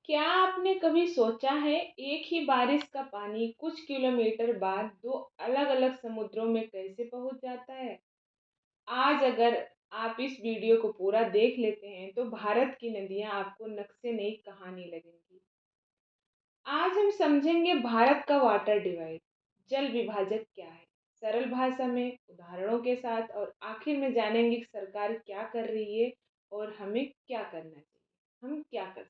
क्या आपने कभी सोचा है एक ही बारिश का पानी कुछ किलोमीटर बाद दो अलग-अलग समुद्रों में कैसे पहुंच जाता है? आज अगर आप इस वीडियो को पूरा देख लेते हैं तो भारत की नदियां आपको नक्शे नई कहानी लगेंगी। आज हम समझेंगे भारत का वाटर डिवाइड, जल विभाजक क्या है, सरल भाषा में उदाहरणों के साथ, और आखिर में जानेंगे कि सरकार क्या कर रही है और हमें क्या करना चाहिए। हम क्या कर सकते हैं।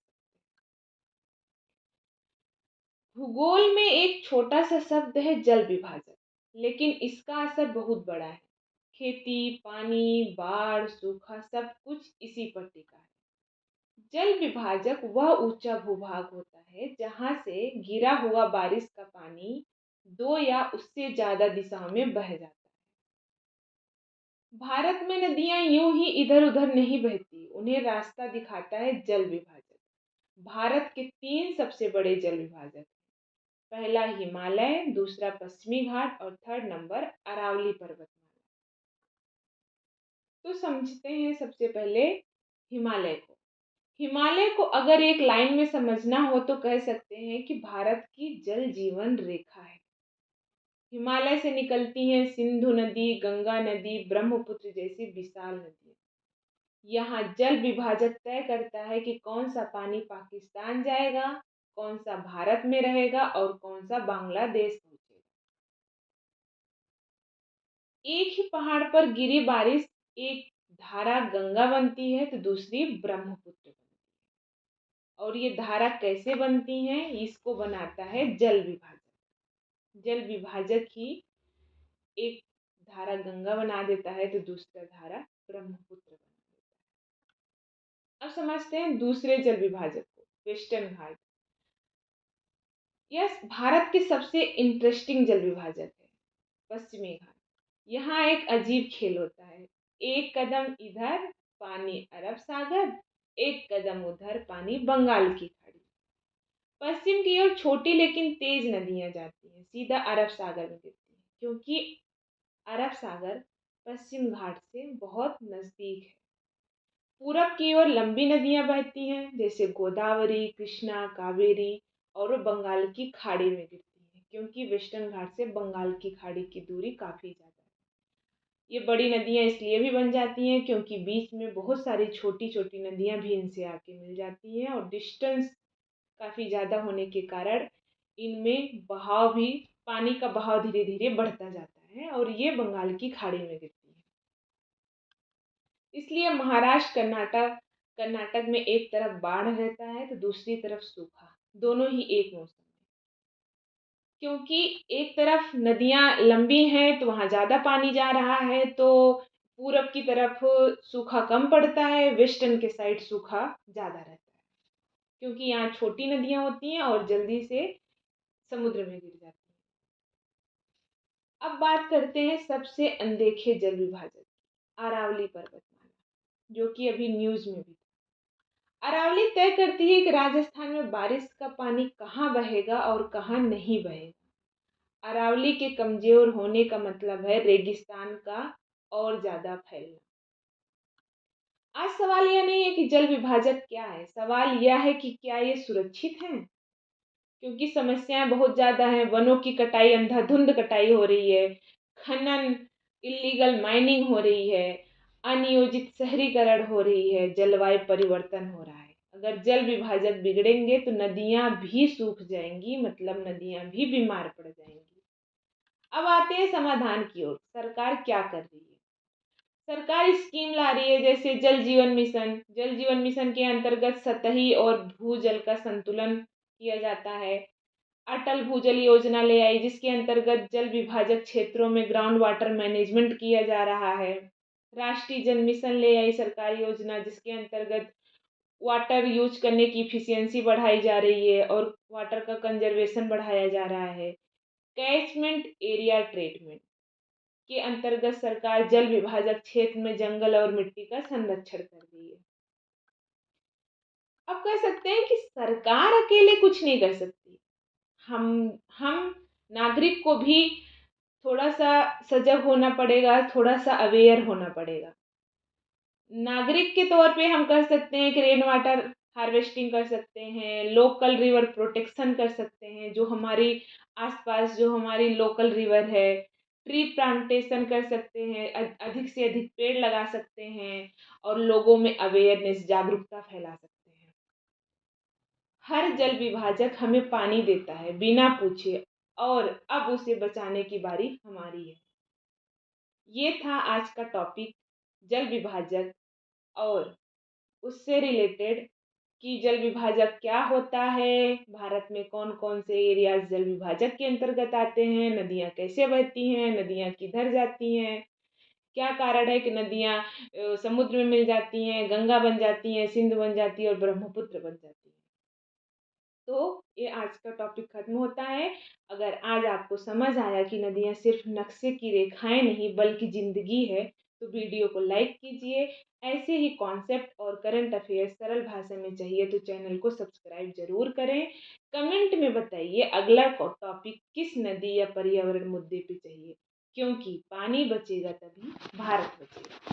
भूगोल में एक छोटा सा शब्द है जल विभाजक, लेकिन इसका असर बहुत बड़ा है। खेती, पानी, बाढ़, सूखा सब कुछ इसी पर टिका है। जल विभाजक वह ऊंचा भूभाग होता है जहां से गिरा हुआ बारिश का पानी दो या उससे ज्यादा दिशाओं में बह जाता है। भारत में नदियां यूं ही इधर उधर नहीं बहती, उन्हें रास्ता दिखाता है जल विभाजक। भारत के तीन सबसे बड़े जल विभाजक, पहला हिमालय, दूसरा पश्चिमी घाट और थर्ड नंबर अरावली पर्वतमाला। तो समझते हैं सबसे पहले हिमालय को। हिमालय को अगर एक लाइन में समझना हो तो कह सकते हैं कि भारत की जल जीवन रेखा है। हिमालय से निकलती हैं सिंधु नदी, गंगा नदी, ब्रह्मपुत्र जैसी विशाल नदियां। यहाँ जल विभाजक तय करता है कि कौन सा पानी पाकिस्तान जाएगा, कौन सा भारत में रहेगा और कौन सा बांग्लादेश पहुंचेगा। एक ही पहाड़ पर गिरी बारिश एक धारा गंगा बनती है तो दूसरी ब्रह्मपुत्र बनती है। और ये धारा कैसे बनती है, इसको बनाता है जल विभाजक। जल विभाजक ही एक धारा गंगा बना देता है तो दूसरा धारा ब्रह्मपुत्र बना देता है। अब समझते हैं दूसरे जल विभाजक को, वेस्टर्न घाट। यह भारत के सबसे इंटरेस्टिंग जल विभाजक है। पश्चिमी घाट, यहाँ एक अजीब खेल होता है। एक कदम इधर पानी अरब सागर, एक कदम उधर पानी बंगाल की खाड़ी। पश्चिम की ओर छोटी लेकिन तेज नदियां जाती हैं, सीधा अरब सागर में गिरती हैं, क्योंकि अरब सागर पश्चिम घाट से बहुत नजदीक है। पूरब की ओर लंबी नदियां बहती हैं, जैसे गोदावरी, कृष्णा, कावेरी, और वो बंगाल की खाड़ी में गिरती हैं, क्योंकि वेस्टर्न घाट से बंगाल की खाड़ी की दूरी काफी ज्यादा है। ये बड़ी नदियां इसलिए भी बन जाती हैं क्योंकि बीच में बहुत सारी छोटी छोटी नदियां भी इनसे आके मिल जाती हैं, और डिस्टेंस काफी ज्यादा होने के कारण इनमें बहाव भी, पानी का बहाव धीरे धीरे बढ़ता जाता है और ये बंगाल की खाड़ी में गिरती है। इसलिए महाराष्ट्र, कर्नाटक कर्नाटक में एक तरफ बाढ़ रहता है तो दूसरी तरफ सूखा, दोनों ही एक मौसम में। क्योंकि एक तरफ नदियां लंबी हैं तो वहां ज्यादा पानी जा रहा है, तो पूरब की तरफ सूखा कम पड़ता है, वेस्टर्न के साइड सूखा ज्यादा रहता है, क्योंकि यहाँ छोटी नदियां होती हैं और जल्दी से समुद्र में गिर जाती हैं। अब बात करते हैं सबसे अनदेखे जल विभाजक, अरावली पर्वतमाला, जो कि अभी न्यूज में भी। अरावली तय करती है कि राजस्थान में बारिश का पानी कहाँ बहेगा और कहाँ नहीं बहेगा। अरावली के कमजोर होने का मतलब है रेगिस्तान का और ज्यादा फैलना। आज सवाल यह नहीं है कि जल विभाजक क्या है, सवाल यह है कि क्या ये सुरक्षित है। क्योंकि समस्याएं बहुत ज्यादा हैं, वनों की कटाई, अंधाधुंध कटाई हो रही है, खनन, इलीगल माइनिंग हो रही है, अनियोजित शहरीकरण हो रही है, जलवायु परिवर्तन हो रहा है। अगर जल विभाजक बिगड़ेंगे तो नदियां भी सूख जाएंगी, मतलब नदियां भी बीमार पड़ जाएंगी। अब आते हैं समाधान की ओर, सरकार क्या कर रही है। सरकार स्कीम ला रही है, जैसे जल जीवन मिशन। जल जीवन मिशन के अंतर्गत सतही और भूजल का संतुलन किया जाता है। अटल भूजल योजना ले आई, जिसके अंतर्गत जल विभाजक क्षेत्रों में ग्राउंड वाटर मैनेजमेंट किया जा रहा है। राष्ट्रीय जल मिशन ले आई सरकारी योजना, जिसके अंतर्गत वाटर यूज करने की इफिशियंसी बढ़ाई जा रही है और वाटर का कंजर्वेशन बढ़ाया जा रहा है। कैचमेंट एरिया ट्रीटमेंट के अंतर्गत सरकार जल विभाजक क्षेत्र में जंगल और मिट्टी का संरक्षण कर रही है। अब कह सकते हैं कि सरकार अकेले कुछ नहीं कर सकती। हम नागरिक को भी थोड़ा सा सजग होना पड़ेगा, थोड़ा सा अवेयर होना पड़ेगा। नागरिक के तौर पे हम कह सकते हैं कि रेन वाटर हार्वेस्टिंग कर सकते हैं, लोकल रिवर प्रोटेक्शन कर सकते हैं, जो हमारी आसपास जो हमारी लोकल रिवर है, ट्री प्लांटेशन कर सकते हैं, अधिक से अधिक पेड़ लगा सकते हैं और लोगों में अवेयरनेस जागरूकता फैला सकते हैं। हर जल विभाजक हमें पानी देता है बिना पूछे और अब उसे बचाने की बारी हमारी है। ये था आज का टॉपिक, जल विभाजक और उससे रिलेटेड कि जल विभाजक क्या होता है, भारत में कौन कौन से एरियाज जल विभाजक के अंतर्गत आते हैं, नदियाँ कैसे बहती हैं, नदियाँ किधर जाती हैं, क्या कारण है कि नदियाँ समुद्र में मिल जाती हैं, गंगा बन जाती हैं, सिंधु बन जाती है और ब्रह्मपुत्र बन जाती है। तो ये आज का टॉपिक खत्म होता है। अगर आज आपको समझ आया कि नदियाँ सिर्फ नक्शे की रेखाएं नहीं बल्कि जिंदगी है, तो वीडियो को लाइक कीजिए। ऐसे ही कॉन्सेप्ट और करंट अफेयर्स सरल भाषा में चाहिए तो चैनल को सब्सक्राइब जरूर करें। कमेंट में बताइए अगला टॉपिक किस नदी या पर्यावरण मुद्दे पे चाहिए, क्योंकि पानी बचेगा तभी भारत बचेगा।